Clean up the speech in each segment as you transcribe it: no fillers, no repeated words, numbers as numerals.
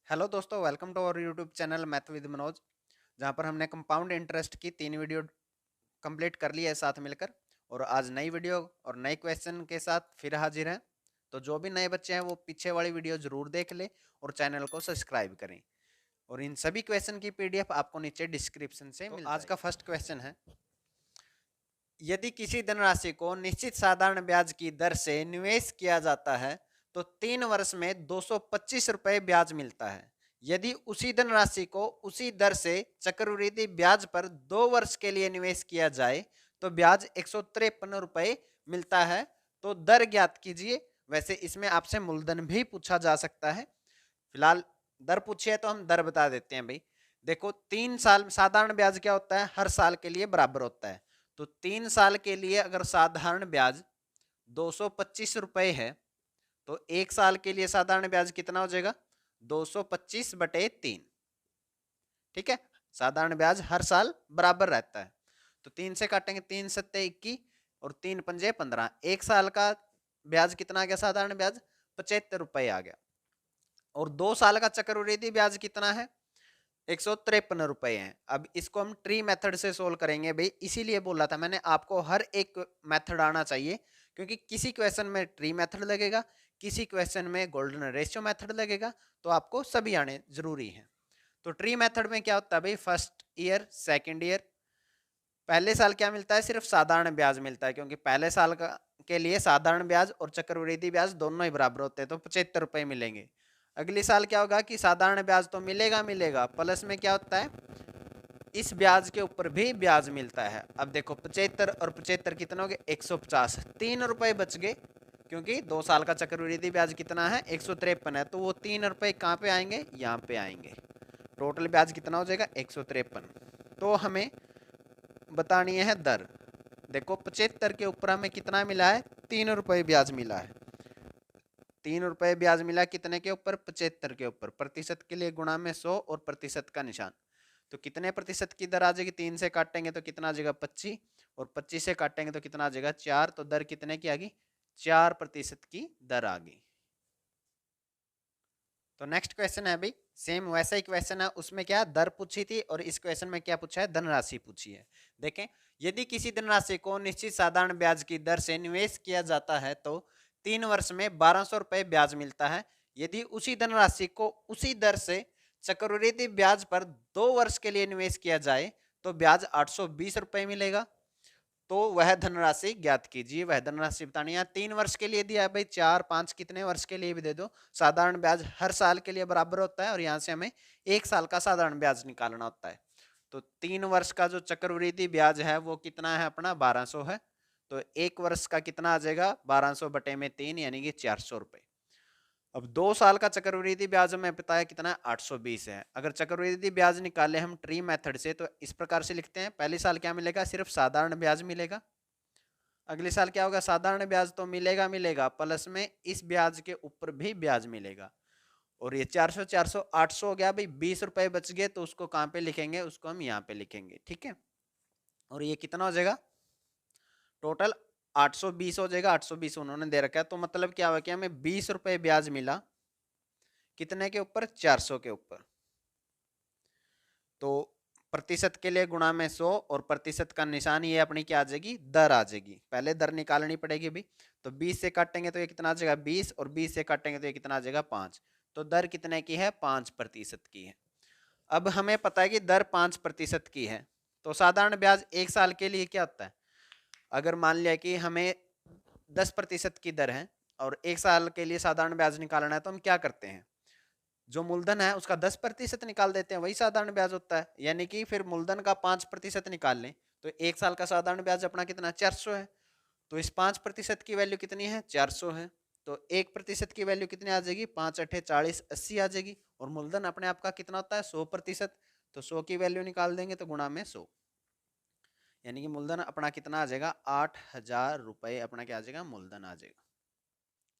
Hello दोस्तों, welcome to our YouTube channel math with Manoj. जहां पर हमने कंपाउंड इंटरेस्ट की 3 वीडियो कंप्लीट कर ली है साथ मिलकर। और आज नई वीडियो और नए क्वेश्चन के साथ फिर हाजिर हैं। तो जो भी नए बच्चे हैं वो पीछे वाली वीडियो जरूर देख ले और चैनल को सब्सक्राइब करें। और इन सभी क्वेश्चन की पीडीएफ आपको नीचे डिस्क्रिप्शन से मिल जाएगी। आज का फर्स्ट क्वेश्चन है, यदि किसी धनराशि को निश्चित साधारण ब्याज की दर से निवेश किया जाता है तो 3 वर्ष में 225 रुपए ब्याज मिलता है। यदि उसी धनराशि को उसी दर से चक्रवृद्धि ब्याज पर 2 वर्ष के लिए निवेश किया जाए तो ब्याज 153 रुपए मिलता है। तो दर ज्ञात कीजिए। वैसे इसमें आपसे मूलधन भी पूछा जा सकता है। फिलहाल दर पूछिए तो हम दर बता देते हैं भाई। देखो, 3 साल साधारण ब्याज क्या होता है, हर साल के लिए बराबर होता है। तो 3 साल के लिए अगर साधारण ब्याज 225 रुपए है तो 1 साल के लिए साधारण ब्याज कितना हो जाएगा, 225/3। ठीक है, साधारण ब्याज हर साल बराबर रहता है। तो 3 से काटेंगे, 3 सत्ते 21 और 3 पंजे 15। 1 साल का ब्याज कितना आ गया, साधारण ब्याज 75 रुपए आ गया। और 2 साल का चक्रवृद्धि ब्याज कितना है, 153 रुपए हैं। अब इसको हम ट्री मेथड से सोल्व करेंगे भाई। इसीलिए बोला था मैंने आपको हर एक मेथड आना चाहिए, क्योंकि किसी क्वेश्चन में ट्री मेथड लगेगा, किसी क्वेश्चन में गोल्डन रेशियो मेथड लगेगा। तो आपको सभी आने जरूरी है। तो ट्री मेथड में क्या होता है भाई, फर्स्ट ईयर सेकेंड ईयर। पहले साल क्या मिलता है, सिर्फ साधारण ब्याज मिलता है, क्योंकि पहले साल का के लिए साधारण ब्याज और चक्रवृद्धि ब्याज दोनों ही बराबर होते हैं, तो 75 रुपए मिलेंगे। अगले साल क्या होगा कि साधारण ब्याज तो मिलेगा मिलेगा, प्लस में क्या होता है, इस ब्याज के ऊपर भी ब्याज मिलता है। अब देखो 75 और 75 कितना हो गए, 150। 3 रुपए बच गए, क्योंकि 2 साल का चक्रवृद्धि ब्याज कितना है, 153 है। तो वो 3 रुपए कहाँ पे आएंगे, यहाँ पे आएंगे। टोटल ब्याज कितना हो जाएगा, 153। तो हमें बतानी है दर। देखो 75 के ऊपर हमें कितना मिला है, 3 रुपए ब्याज मिला है। 3 रुपए ब्याज मिला कितने के ऊपर, 75 के ऊपर। प्रतिशत के लिए गुणा में 100 और प्रतिशत का निशान। तो कितने प्रतिशत की दर आ जाएगी, 3 से काटेंगे तो कितना आ जाएगा, 25। और 25 से काटेंगे तो कितना आ जाएगा, 4। तो दर कितने की आ गई, 4% की दर आ गई। तो नेक्स्ट क्वेश्चन है भाई, सेम वैसा ही क्वेश्चन है। उसमें क्या दर पूछी थी और इस क्वेश्चन में क्या पूछा है, धनराशि पूछी है। देखें, यदि किसी धनराशि को निश्चित साधारण ब्याज की दर से निवेश किया जाता है तो 3 वर्ष में 1200 रुपए ब्याज मिलता है। यदि उसी धनराशि को उसी दर से चक्रवृद्धि ब्याज पर 2 वर्ष के लिए निवेश किया जाए तो ब्याज 820 रुपए मिलेगा। तो वह धनराशि ज्ञात कीजिए। वह धनराशि बतानी है, 3 वर्ष के लिए दिया है भाई, 4 5 कितने वर्ष के लिए भी दे दो। साधारण ब्याज हर साल के लिए बराबर होता है और यहाँ से हमें 1 साल का साधारण ब्याज निकालना होता है। तो 3 वर्ष का जो चक्रवृद्धि ब्याज है वो कितना है अपना, 1200 है। तो 1 वर्ष का कितना आ जाएगा, 1200/3 यानी कि 400 रुपए। अब 2 साल का चक्रवृद्धि ब्याज में बताया कितना है, 820 है। अगर चक्रवृद्धि ब्याज निकाले हम ट्री मेथड से तो इस प्रकार से लिखते हैं, पहले साल क्या मिलेगा, सिर्फ साधारण ब्याज मिलेगा। अगले साल क्या होगा, साधारण ब्याज तो मिलेगा मिलेगा, प्लस में इस ब्याज के ऊपर भी ब्याज मिलेगा। और ये 400 400 800 हो गया भाई, 20 रुपए बच गए। तो उसको कहाँ पे लिखेंगे, उसको हम यहाँ पे लिखेंगे। ठीक है, और ये कितना हो जाएगा, टोटल 820 हो जाएगा। 820 उन्होंने दे रखा है, तो मतलब क्या हुआ कि हमें 20 रुपए ब्याज मिला, कितने के ऊपर, 400 के ऊपर। तो प्रतिशत के लिए गुणा में 100 और प्रतिशत का निशान ये अपनी क्या आ जाएगी, दर आ जाएगी। पहले दर निकालनी पड़ेगी भी। तो 20 से काटेंगे तो ये कितना आ जाएगा, 20। और 20 से काटेंगे तो ये कितना आ जाएगा, 5। तो दर कितने की है, 5% की है। अब हमें पता है कि दर 5% की है। तो साधारण ब्याज 1 साल के लिए क्या होता है, अगर मान लिया कि हमें 10% की दर है और 1 साल के लिए साधारण ब्याज निकालना है, तो हम क्या करते हैं, जो मूलधन है उसका 10% निकाल देते हैं, वही साधारण ब्याज होता है। यानी कि फिर मूलधन का 5% निकाल लें तो 1 साल का साधारण ब्याज अपना कितना, 400 है। तो इस 5% की वैल्यू कितनी है, 400 है। तो 1% की वैल्यू कितनी आ जाएगी, 5 8 40 80 आ जाएगी। और मूलधन अपने आप का कितना होता है, 100%। तो 100 की वैल्यू निकाल देंगे तो गुणा में 100, यानी कि मूलधन अपना कितना आ जाएगा, 8000 रुपए अपना क्या आ जाएगा, मूलधन आ जाएगा।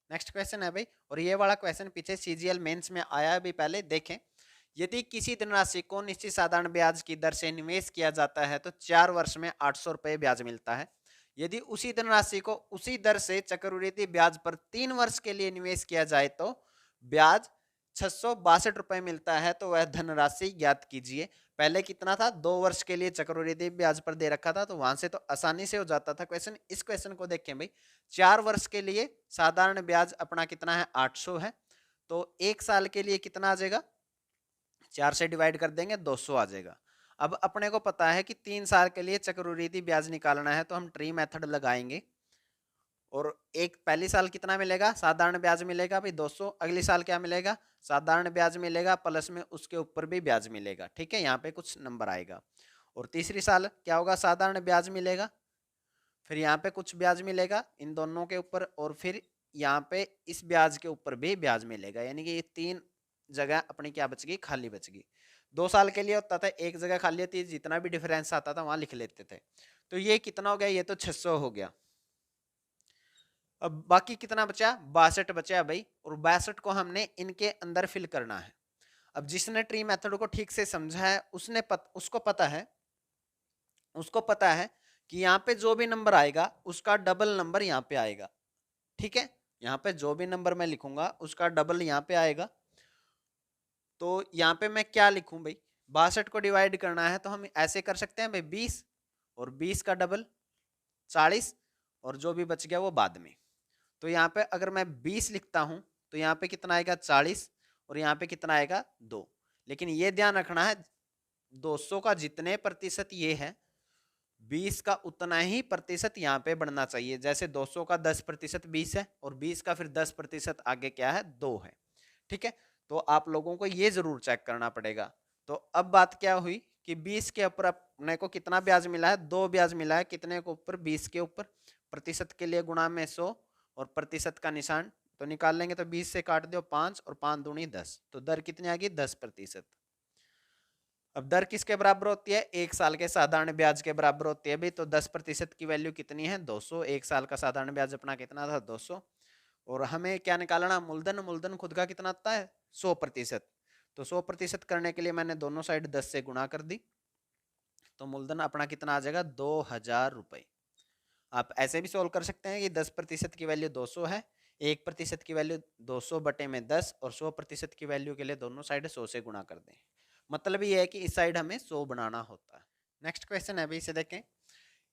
नेक्स्ट क्वेश्चन है भाई, और ये वाला क्वेश्चन पीछे सीजीएल मेंस में आया है भी, पहले देखें। यदि किसी धनराशि को निश्चित साधारण ब्याज की दर से निवेश किया जाता है तो 4 वर्ष में 800 रुपए ब्याज मिलता है। यदि उसी धनराशि को उसी दर से चक्रवृद्धि ब्याज पर 3 वर्ष के लिए निवेश किया जाए तो ब्याज ₹662 मिलता है तो वह धनराशि ज्ञात कीजिए। पहले कितना था, 2 वर्ष के लिए चक्रवृद्धि ब्याज पर दे रखा था, तो वहां से तो आसानी से हो जाता था क्वेश्चन। इस क्वेश्चन को देखें भाई, 4 वर्ष के लिए साधारण ब्याज अपना कितना है, 800 है। तो 1 साल के लिए कितना आ जाएगा, 4 से डिवाइड कर देंगे, 200 आ जाएगा। अब अपने को पता है कि 3 साल के लिए चक्रवृद्धि ब्याज निकालना है, तो हम ट्री मेथड लगाएंगे। और एक पहली साल कितना मिलेगा, साधारण ब्याज मिलेगा भाई 200। अगली साल क्या मिलेगा, साधारण ब्याज मिलेगा प्लस में उसके ऊपर भी ब्याज मिलेगा, ठीक है, यहाँ पे कुछ नंबर आएगा। और तीसरी साल क्या होगा, साधारण ब्याज मिलेगा, फिर यहाँ पे कुछ ब्याज मिलेगा इन दोनों के ऊपर, और फिर यहाँ पे इस ब्याज के ऊपर भी ब्याज मिलेगा। यानी कि ये 3 जगह अपनी क्या बच गई, खाली बच गई। 2 साल के लिए होता था, एक जगह खाली होती, जितना भी डिफरेंस आता था वहां लिख लेते थे। तो ये कितना हो गया, ये तो 600 हो गया। अब बाकी कितना बचा, 62 बचा भाई, और 62 को हमने इनके अंदर फिल करना है। अब जिसने ट्री मेथड को ठीक से समझा है उसको पता है कि यहाँ पे जो भी नंबर आएगा उसका डबल नंबर यहाँ पे आएगा, ठीक है। यहाँ पे जो भी नंबर मैं लिखूंगा उसका डबल यहाँ पे आएगा। तो यहाँ पे मैं क्या लिखूं भाई, 62 को डिवाइड करना है तो हम ऐसे कर सकते हैं भाई, 20 और 20 का डबल 40, और जो भी बच गया वो बाद में। तो यहाँ पे अगर मैं 20 लिखता हूं तो यहाँ पे कितना आएगा, 40, और यहाँ पे कितना आएगा, 2। लेकिन ये ध्यान रखना है, 200 का जितने प्रतिशत ये है, 20 का उतना ही प्रतिशत यहाँ पे बढ़ना चाहिए। जैसे 200 का 10% 20 है, और 20 का फिर 10% आगे क्या है, 2 है, ठीक है। तो आप लोगों को ये जरूर चेक करना पड़ेगा। तो अब बात क्या हुई कि 20 के ऊपर अपने को कितना ब्याज मिला है, 2 ब्याज मिला है, कितने के ऊपर, 20 के ऊपर। प्रतिशत के लिए गुणा में 100 और प्रतिशत का निशान तो निकाल लेंगे, तो 20 से काट दो 5 और 5 दूनी 10, तो दर कितनी आ गई, 10%। अब दर किसके बराबर होती है, 1 साल के साधारण ब्याज के बराबर होती है भी। तो 10% की वैल्यू कितनी है, 200। 1 साल का साधारण ब्याज अपना कितना था, 200। और हमें क्या निकालना, मूलधन। मूलधन खुद का कितना आता है, 100%। तो 100% करने के लिए मैंने दोनों साइड 10 से गुणा कर दी, तो मूलधन अपना कितना आ जाएगा, 2000 रुपए। आप ऐसे भी सोल्व कर सकते हैं कि 10% की वैल्यू 200 है, 1% की वैल्यू 200 बटे में 10, और 100% की वैल्यू के लिए दोनों साइड 100 से गुणा कर दें। मतलब ये है कि इस साइड हमें 100 बनाना होता है। नेक्स्ट क्वेश्चन है अभी, इसे देखें।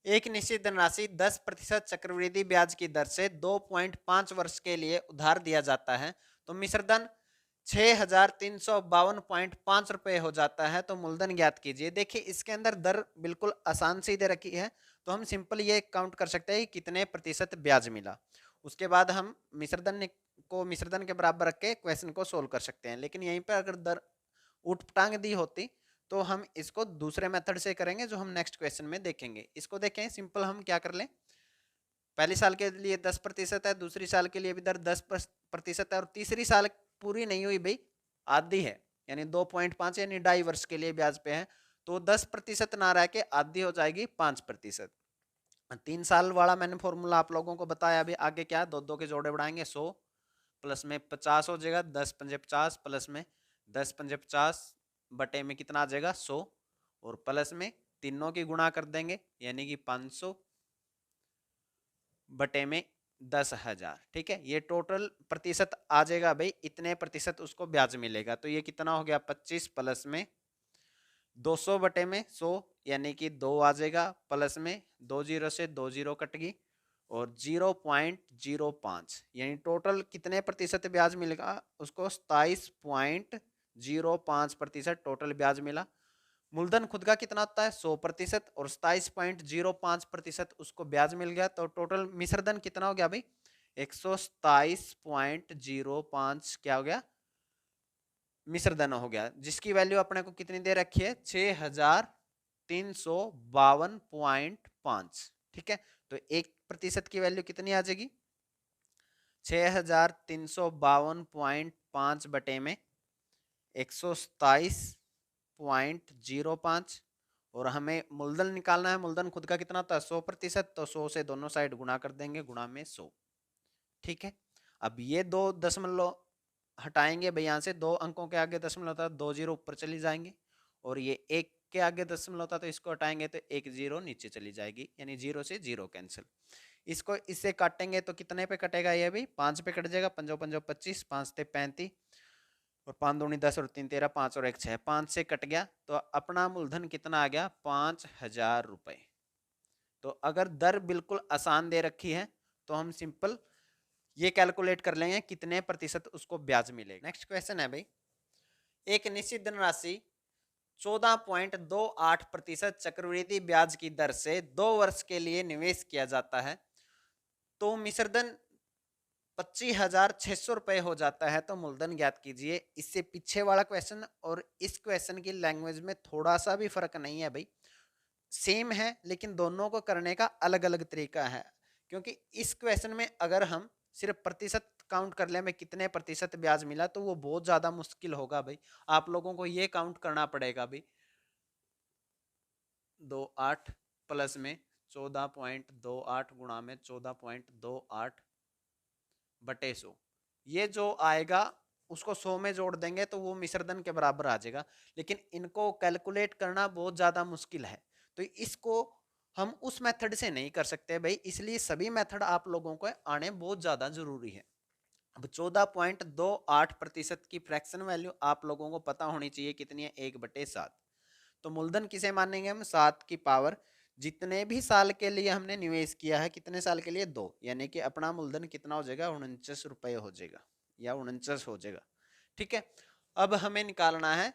एक निश्चित धनराशि 10% चक्रवृद्धि ब्याज की दर से 2.5 वर्ष के लिए उधार दिया जाता है, तो मिश्रधन 6352.5 रुपए हो जाता है, तो मूलधन ज्ञात कीजिए। देखिए इसके अंदर दर बिल्कुल आसान सी दे रखी है, तो हम सिंपल ये काउंट कर सकते हैं कि कितने प्रतिशत ब्याज मिला। उसके बाद हम मिश्रधन के बराबर रख के क्वेश्चन को सोल्व कर सकते हैं। लेकिन यहीं पर अगर दर उठपटांग दी होती तो हम इसको दूसरे मेथड से करेंगे, जो हम नेक्स्ट क्वेश्चन में देखेंगे। इसको देखें, सिंपल हम क्या कर लें, पहली साल के लिए 10% है, दूसरी साल के लिए भी दर 10% है, और तीसरी साल पूरी नहीं हुई भाई, आधी है, यानी 2.5 यानी 2.5 वर्ष के लिए ब्याज पे है। तो 10% ना रह के आधी हो जाएगी 5%। 3 साल वाला मैंने फॉर्मूला आप लोगों को बताया। अभी आगे क्या है, दो दो के जोड़े बढ़ाएंगे, 100 प्लस में 50 हो जाएगा, 10 पंजे 50 प्लस में 10 पंजे 50 बटे में कितना आ जाएगा, 100, और प्लस में तीनों की गुणा कर देंगे, यानी कि 500 बटे में 10,000, ठीक है। ये टोटल प्रतिशत आ जाएगा भाई, इतने प्रतिशत उसको ब्याज मिलेगा। तो ये कितना हो गया, 25 प्लस में 200 बटे में 100, यानी कि 2 आ जाएगा, प्लस में 2 जीरो से 2 जीरो कट गई, और 0.05, यानी टोटल कितने प्रतिशत ब्याज मिलेगा उसको, 27.05% टोटल ब्याज मिला। मूलधन खुद का कितना होता है, 100%, और 27.05% उसको ब्याज मिल गया। तो टोटल मिश्रधन कितना हो गया भाई, 127.05 क्या हो गया, मिश्रधन हो गया, जिसकी वैल्यू अपने को कितनी दे रखी है, 6352.5, ठीक है। तो 1% की वैल्यू कितनी आ जाएगी, 6352.5 बटे में 127.05, और हमें मूलधन निकालना है। मूलधन खुद का कितना था, 100%, तो 100 से दोनों साइड गुणा कर देंगे, गुणा में 100, ठीक है। अब ये 2 दशमलव हटाएंगे भाई, यहाँ से 2 अंकों के आगे दशमलव था, 2 जीरो ऊपर चली जाएंगे, और ये 1 के आगे दशमलव था, तो इसको हटाएंगे तो 1 जीरो नीचे चली जाएगी, यानी 0 से 0 कैंसिल। इसको इससे काटेंगे तो कितने पे कटेगा ये भी, 5 पे कट जाएगा, पंजो पंजो 25, 5 से 35, और 5 दूनी 10 और 3 13, 5 और 1 6, 5 से कट गया तो अपना मूलधन कितना आ गया? 5,000 रुपए। तो अगर दर बिल्कुल आसान दे रखी है तो हम सिंपल ये कैलकुलेट कर लेंगे कितने प्रतिशत उसको ब्याज मिलेगा। नेक्स्ट क्वेश्चन है भाई, एक निश्चित धनराशि 14.28% चक्रवृद्धि ब्याज की दर से 2 वर्ष के लिए निवेश किया जाता है तो मिश्रधन 25,600 रुपए हो जाता है, तो मूलधन ज्ञात कीजिए। इससे पीछे वाला क्वेश्चन और इस क्वेश्चन की लैंग्वेज में थोड़ा सा भी फर्क नहीं है भाई, सेम है, लेकिन दोनों को करने का अलग अलग तरीका है। क्योंकि इस क्वेश्चन में अगर हम सिर्फ प्रतिशत काउंट कर ले में कितने प्रतिशत ब्याज मिला तो वो बहुत ज्यादा मुश्किल होगा भाई, आप लोगों को ये काउंट करना पड़ेगा भाई। 28 प्लस में 14.28 गुणा में 14.28 बटे 100, ये जो आएगा उसको 100 में जोड़ देंगे तो वो मिश्रधन के बराबर आ जाएगा। लेकिन इनको कैलकुलेट करना बहुत ज्यादा मुश्किल है, तो इसको हम उस मेथड से नहीं कर सकते भाई, इसलिए सभी मेथड आप लोगों को आने बहुत ज्यादा जरूरी है। अब 14.28% की फ्रैक्शन वैल्यू आप लोगों को पता होनी चाहिए कितनी है? 1/7। तो मूलधन किसे मानेंगे हम? 7 की पावर जितने भी साल के लिए हमने निवेश किया है, कितने साल के लिए? 2, यानी कि अपना मूलधन कितना हो जाएगा? 49 रुपए हो जाएगा या 49 हो जाएगा। ठीक है, अब हमें निकालना है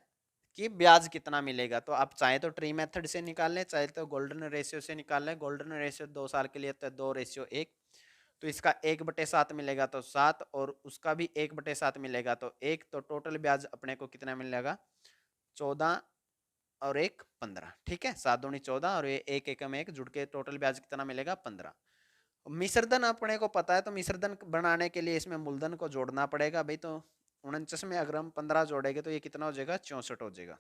कि ब्याज कितना मिलेगा। तो आप चाहे तो ट्री मेथड से निकाल लें, चाहे तो गोल्डन रेशियो से निकाल लें। गोल्डन रेशियो 2 साल के लिए तो 2:1, तो इसका 1/7 मिलेगा तो 7, और उसका भी 1/7 मिलेगा तो 1, तो टोटल ब्याज अपने को कितना मिलेगा? 14 और 1 15। ठीक है, 7 दूनी 14 और ये 1 एकम 1 जुड़ के टोटल ब्याज कितना मिलेगा? 15। मिश्रधन अपने को पता है, तो मिश्रधन बनाने के लिए इसमें मूलधन को जोड़ना पड़ेगा भाई। तो 49 में अगर हम 15 जोड़ेंगे तो ये कितना हो जाएगा? 64 हो जाएगा।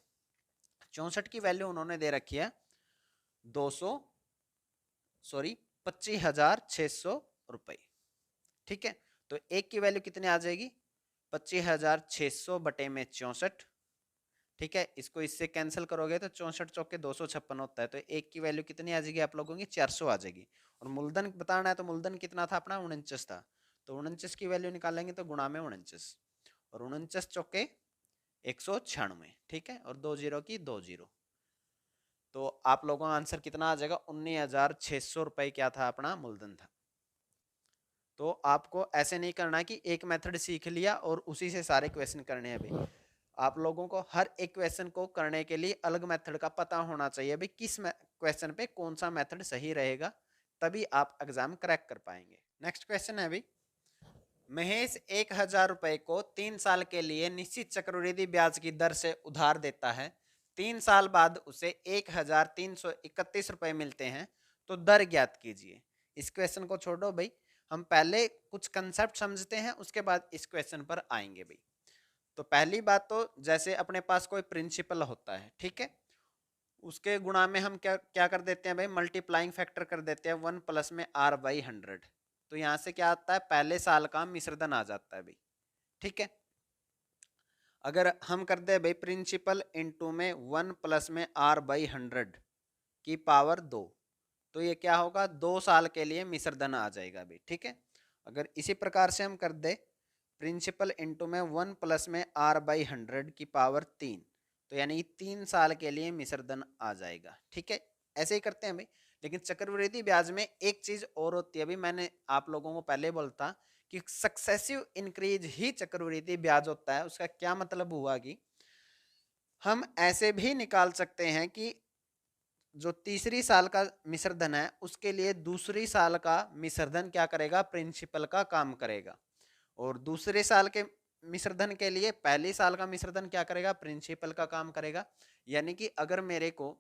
64 की वैल्यू उन्होंने दे रखी है 25,600 रुपए। ठीक है, तो एक की वैल्यू कितनी आ जाएगी? 25,600 बटे में 64। ठीक है, इसको इससे कैंसिल करोगे तो 64 चौके 256 होता है, तो एक की वैल्यू कितनी आ जाएगी आप लोगों की? 400 आ जाएगी। और मूलधन बताना है तो मूलधन कितना था अपना? 49 था, तो 49 की वैल्यू निकालेंगे तो गुणा में 49, और 49 चौके 196। ठीक है, और 2 जीरो की 2 जीरो, तो आप लोगों का आंसर कितना आ जाएगा? 19,600 रुपए क्या था? अपना मूलधन था। तो आपको ऐसे नहीं करना कि एक मेथड सीख लिया और उसी से सारे क्वेश्चन करने हैं भाई। आप लोगों को हर एक क्वेश्चन को करने के लिए अलग मेथड का पता होना चाहिए भाई, किस क्वेश्चन पे कौन सा मेथड सही रहेगा, तभी आप एग्जाम क्रैक कर पाएंगे। नेक्स्ट क्वेश्चन है भाई, महेश 1,000 रुपए को 3 साल के लिए निश्चित चक्रवृद्धि ब्याज की दर से उधार देता है। 3 साल बाद उसे 1,331 रुपए मिलते हैं, तो दर ज्ञात कीजिए। इस क्वेश्चन को छोड़ो भाई, हम पहले कुछ कंसेप्ट समझते हैं, उसके बाद इस क्वेश्चन पर आएंगे भाई। तो पहली बात तो जैसे अपने पास कोई प्रिंसिपल होता है, ठीक है, उसके गुणा में हम क्या क्या कर देते हैं भाई? मल्टीप्लाइंग फैक्टर कर देते हैं 1 प्लस में r/100। तो यहां से क्या आता है? पहले साल का मिश्रधन आ जाता है भाई। ठीक है, अगर हम कर दे भाई प्रिंसिपल इंटू में 1 प्लस में r/100 की पावर 2, तो ये क्या होगा? 2 साल के लिए मिश्रधन आ जाएगा भाई। ठीक है, अगर इसी प्रकार से हम कर दे प्रिंसिपल इंटू में 1 प्लस में r/100 की पावर 3, तो यानी 3 साल के लिए मिश्रधन आ जाएगा। ठीक है, ऐसे ही करते हैं भाई। लेकिन चक्रवृद्धि ब्याज में एक चीज और होती है भाई, मैंने आप लोगों को पहले बोलता कि सक्सेसिव इंक्रीज ही चक्रवृद्धि ब्याज होता है। उसका क्या मतलब हुआ कि हम ऐसे भी निकाल सकते हैं कि जो तीसरी साल का मिश्रधन है उसके लिए दूसरी साल का मिश्रधन क्या करेगा? प्रिंसिपल का काम करेगा। और दूसरे साल के मिश्रधन के लिए पहले साल का मिश्रधन क्या करेगा? प्रिंसिपल का काम करेगा। यानी कि अगर मेरे को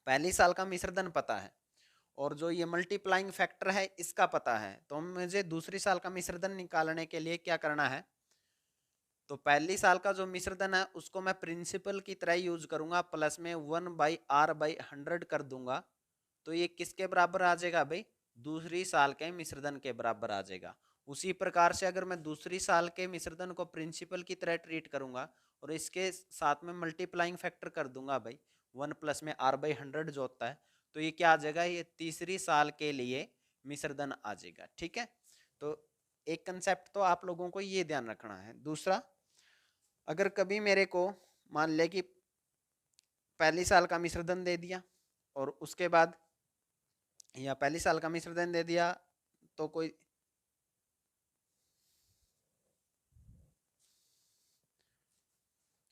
पहली साल का मिश्रधन पता है और जो ये मल्टीप्लाइंग फैक्टर है इसका पता है, तो मुझे दूसरी साल का मिश्रधन निकालने के लिए क्या करना है? तो पहली साल का जो मिश्रधन है उसको मैं प्रिंसिपल की तरह यूज करूंगा, प्लस में 1/r/100 कर दूंगा, तो ये किसके बराबर आ जाएगा भाई? दूसरी साल के मिश्रधन के बराबर आ जाएगा। उसी प्रकार से अगर मैं दूसरी साल के मिश्रधन को प्रिंसिपल की तरह ट्रीट करूंगा और इसके साथ में मल्टीप्लाइंग फैक्टर कर दूंगा भाई 1 प्लस में r/100 जो होता है, तो ये क्या आ जाएगा? ये तीसरी साल के लिए मिश्रधन आ जाएगा। ठीक है, तो एक कंसेप्ट तो आप लोगों को ये ध्यान रखना है। दूसरा, अगर कभी मेरे को मान ले कि पहली साल का मिश्रधन दे दिया और उसके बाद या पहली साल का मिश्रधन दे दिया तो कोई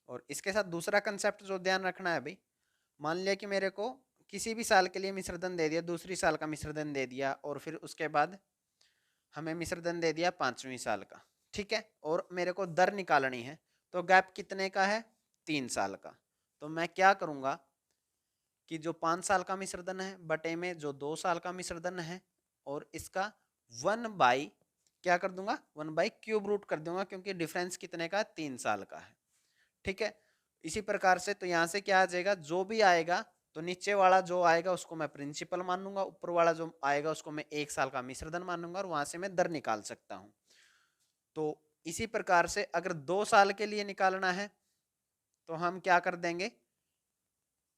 और इसके साथ दूसरा कंसेप्ट जो ध्यान रखना है भाई, मान लिया कि मेरे को किसी भी साल के लिए मिश्रधन दे दिया, दूसरी साल का मिश्रधन दे दिया और फिर उसके बाद हमें मिश्रधन दे दिया 5वीं साल का, ठीक है, और मेरे को दर निकालनी है। तो गैप कितने का है? 3 साल का। तो मैं क्या करूंगा कि जो 5 साल का मिश्रधन है बटे में जो 2 साल का मिश्रधन है और इसका 1/, क्या कर दूंगा, 1/, क्यूब रूट कर दूंगा, क्योंकि डिफरेंस कितने का? 3 साल का है, ठीक है। इसी प्रकार से तो यहां से क्या आ जाएगा, जो भी आएगा तो नीचे वाला जो आएगा उसको मैं प्रिंसिपल मानूंगा, ऊपर वाला जो आएगा उसको मैं 1 साल का मिश्रधन मानूंगा और वहां से मैं दर निकाल सकता हूं। तो इसी प्रकार से अगर 2 साल के लिए निकालना है तो हम क्या कर देंगे,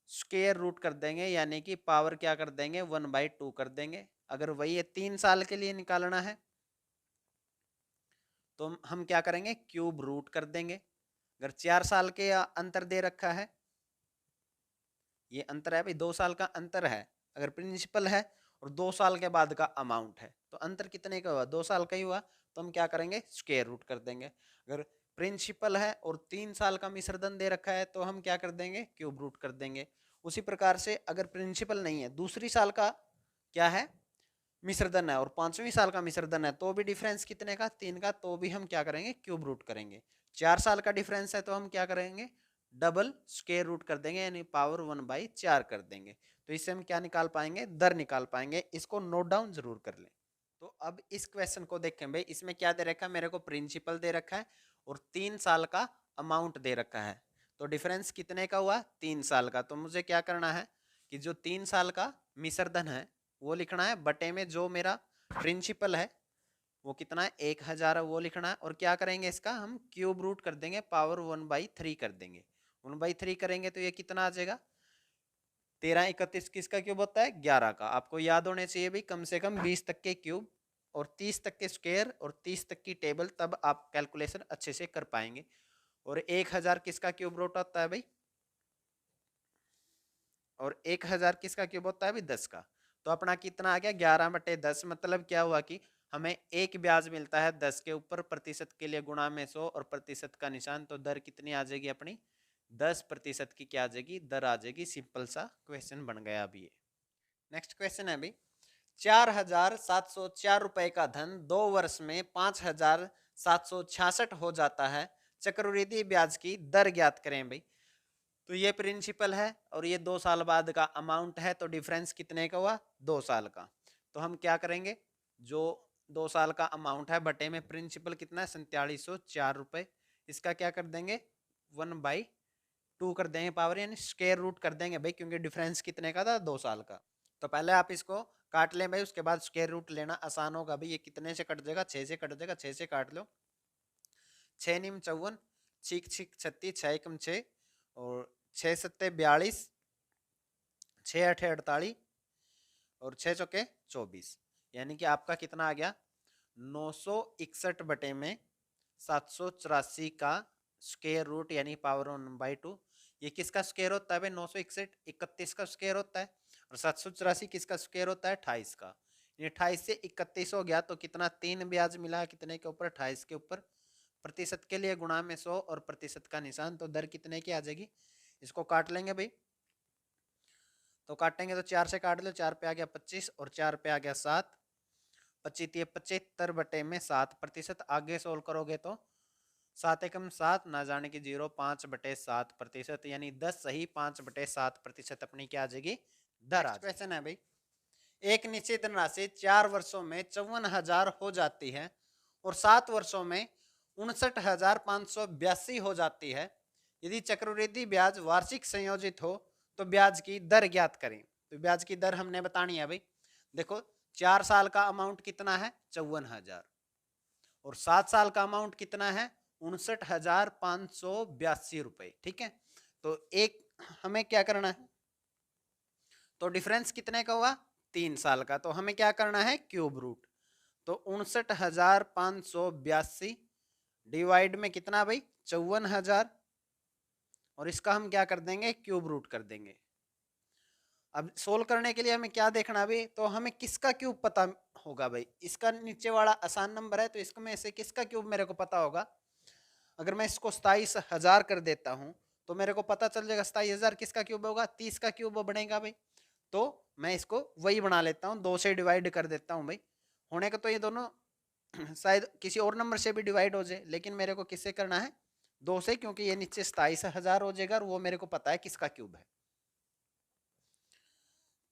स्क्वायर रूट कर देंगे, यानी कि पावर क्या कर देंगे, 1/2 कर देंगे। अगर वही है 3 साल के लिए निकालना है तो हम क्या करेंगे, क्यूब रूट कर देंगे। अगर 4 साल के अंतर दे रखा है, ये अंतर है भाई, 2 साल का अंतर है, अगर प्रिंसिपल है और 2 साल के बाद का अमाउंट है तो अंतर कितने का हुआ, 2 साल का ही हुआ, तो हम क्या करेंगे, स्क्वायर रूट कर देंगे। अगर प्रिंसिपल है और 3 साल का मिश्रधन दे रखा है तो हम क्या कर देंगे, क्यूब रूट कर देंगे। उसी प्रकार से अगर प्रिंसिपल नहीं है, दूसरी साल का क्या है, मिश्रधन है और 5वीं साल का मिश्रधन है, तो भी डिफरेंस कितने का, 3 का, तो भी हम क्या करेंगे, क्यूब रूट करेंगे। 4 साल का डिफरेंस है तो हम क्या करेंगे, डबल स्क्वायर रूट कर देंगे, यानी पावर 1/4 कर देंगे। तो इससे हम क्या निकाल पाएंगे, दर निकाल पाएंगे। इसको नोट डाउन जरूर कर लें। तो अब इस क्वेश्चन को देखें भाई, इसमें क्या दे रखा है, मेरे को प्रिंसिपल दे रखा है और 3 साल का अमाउंट दे रखा है। तो डिफरेंस कितने का हुआ, 3 साल का। तो मुझे क्या करना है कि जो 3 साल का मिश्रधन है वो लिखना है, बटे में जो मेरा प्रिंसिपल है वो कितना है, 1000 है, वो लिखना है। और क्या करेंगे, इसका हम क्यूब रूट कर देंगे, पावर 1/3 कर देंगे। 1/3 करेंगे तो ये कितना आ जाएगा, 13 31 किसका क्यूब होता है, 11 का। आपको याद होने चाहिए भी कम से कम 20 तक के क्यूब और 30 तक के स्क्वायर और 30 तक की टेबल, तब आप कैलकुलेशन अच्छे से कर पाएंगे। और 1000 किसका क्यूब रूट होता है भाई, और 1000 किसका क्यूब होता है भाई, 10 का। तो अपना कितना आ गया, 11/10। मतलब क्या हुआ कि हमें एक ब्याज मिलता है 10 के ऊपर, प्रतिशत के लिए गुणा में 100 और प्रतिशत का निशान, तो दर कितनी आ जाएगी अपनी, 10% की क्या आ जाएगी, दर आ जाएगी। सिंपल सा क्वेश्चन बन गया अभी ये। नेक्स्ट क्वेश्चन है अभी, 4704 रुपए का धन 2 वर्ष में 5766 हो जाता है, चक्रवृद्धि ब्याज की दर ज्ञात करें भाई। तो ये प्रिंसिपल है और ये 2 साल बाद का अमाउंट है, तो डिफरेंस कितने का हुआ, 2 साल का। तो हम क्या करेंगे, जो 2 साल का अमाउंट है बटे में प्रिंसिपल कितना है, 4704 रुपए, इसका क्या कर देंगे, 1/2 कर देंगे पावर, यानी स्क्वायर रूट कर देंगे भाई, क्योंकि डिफरेंस कितने का था, 2 साल का। तो पहले आप इसको काट लें भाई, उसके बाद स्क्वायर रूट लेना आसान होगा भाई। ये कितने से कट जाएगा, 6 से कट जाएगा, 6 से काट लो, 6 निम 54, छिक छिक 36, 6 एकम 6 और 6 सत्ते 42, 6 अठे 48 और 6 चौके 24, यानी कि आपका कितना आ गया, 961 बटे में 784 का स्क्वायर रूट, यानी पावर 1/2। ये किसका स्क्वायर होता है भाई, 961 31 का स्क्वायर होता है, और 784 किसका स्क्वायर होता है, 28 का। ये 28 से 31 हो गया, तो कितना, 3 ब्याज मिला कितने के ऊपर, 28 के ऊपर, प्रतिशत के लिए गुणा में 100 और प्रतिशत का निशान, तो दर कितने की आ जाएगी। इसको काट लेंगे भाई, तो काटेंगे तो 4 से काट लो, 4 पे आ गया 25 और 4 पे आ गया 7, 25 75 बटे में 7%। आगे सोल्व करोगे तो 7 एकम 7, ना जाने की 0, 5/7%, यानी 10 सही 5/7% अपनी क्या आ जाएगी, दर आ जाएगी। क्वेश्चन है भाई, एक निश्चित धनराशि 4 वर्षों में 54,000 हो जाती है और 7 वर्षों में 59,582 हो जाती है। यदि चक्रवृद्धि ब्याज वार्षिक संयोजित हो तो ब्याज की दर ज्ञात करें। तो ब्याज की दर हमने बतानी है भाई। देखो 4 साल का अमाउंट कितना है, 54,000 और 7 साल का अमाउंट कितना है, 59,582 रुपए, ठीक है। तो एक हमें क्या करना है, तो डिफरेंस कितने का हुआ, 3 साल का। तो हमें क्या करना है, क्यूब रूट। तो 59,582 डिवाइड में कितना भाई, 54,000 और इसका हम क्या कर देंगे, क्यूब रूट कर देंगे। अब सोल्व करने के लिए हमें क्या देखना भाई, तो हमें किसका क्यूब पता होगा भाई, इसका नीचे वाला आसान नंबर है तो इसको में से किसका क्यूब मेरे को पता होगा। अगर मैं इसको 27,000 कर देता हूं तो मेरे को पता चल जाएगा 27,000 किसका क्यूब होगा, 30 का क्यूब बनेगा भाई। तो मैं इसको वही बना लेता हूँ, 2 से डिवाइड कर देता हूँ भाई। होने का तो ये दोनों शायद किसी और नंबर से भी डिवाइड हो जाए, लेकिन मेरे को किससे करना है, 2 से, क्योंकि ये नीचे 27,000 हो जाएगा और वो मेरे को पता है किसका क्यूब है।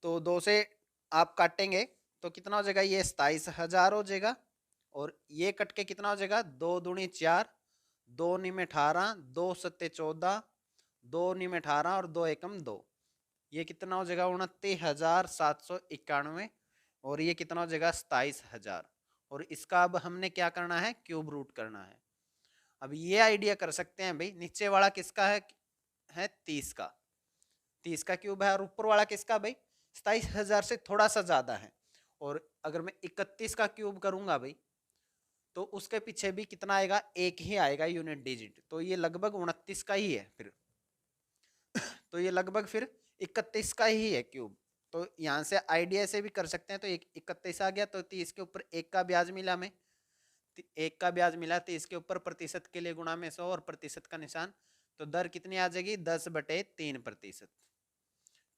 तो 2 से आप काटेंगे तो कितना हो जाएगा, ये 27,000 हो जाएगा। और ये कट के कितना हो जाएगा, 2 दूनी 4, 2 नी में 18, 2 सत्ते 14, 2 नी में 18 और 2 एकम 2, ये कितना हो जाएगा 29,791। और ये कितना हो जाएगा 27,000। और इसका अब हमने क्या करना है, क्यूब रूट करना है। अब ये आइडिया कर सकते हैं भाई, नीचे वाला किसका है 30 का, 30 का क्यूब है। और ऊपर वाला किसका भाई, 27,000 से थोड़ा सा ज्यादा है। और अगर मैं 31 का क्यूब करूंगा भाई तो उसके पीछे भी कितना आएगा, एक ही आएगा यूनिट डिजिट, तो ये लगभग 29 का ही है फिर। तो ये लगभग फिर 31 का ही है क्यूब। तो यहाँ से आइडिया से भी कर सकते हैं। तो 31 आ गया, तो 30 के ऊपर 1 का ब्याज मिला हमें, 1 का ब्याज मिला, 30 के ऊपर प्रतिशत के लिए गुणा में 100 और प्रतिशत का निशान। तो दर कितनी आ जाएगी, 10/3%।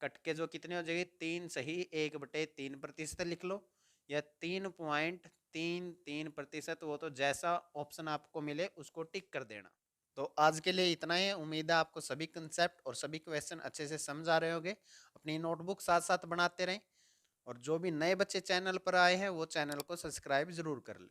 कट के जो कितनी हो जाएगी, 3 सही 1/3% लिख लो, या 3.33%। वो तो जैसा ऑप्शन आपको मिले उसको टिक कर देना। तो आज के लिए इतना ही। उम्मीद है आपको सभी कंसेप्ट और सभी क्वेश्चन अच्छे से समझ आ रहे होंगे। अपनी नोटबुक साथ साथ बनाते रहें, और जो भी नए बच्चे चैनल पर आए हैं वो चैनल को सब्सक्राइब जरूर कर लें।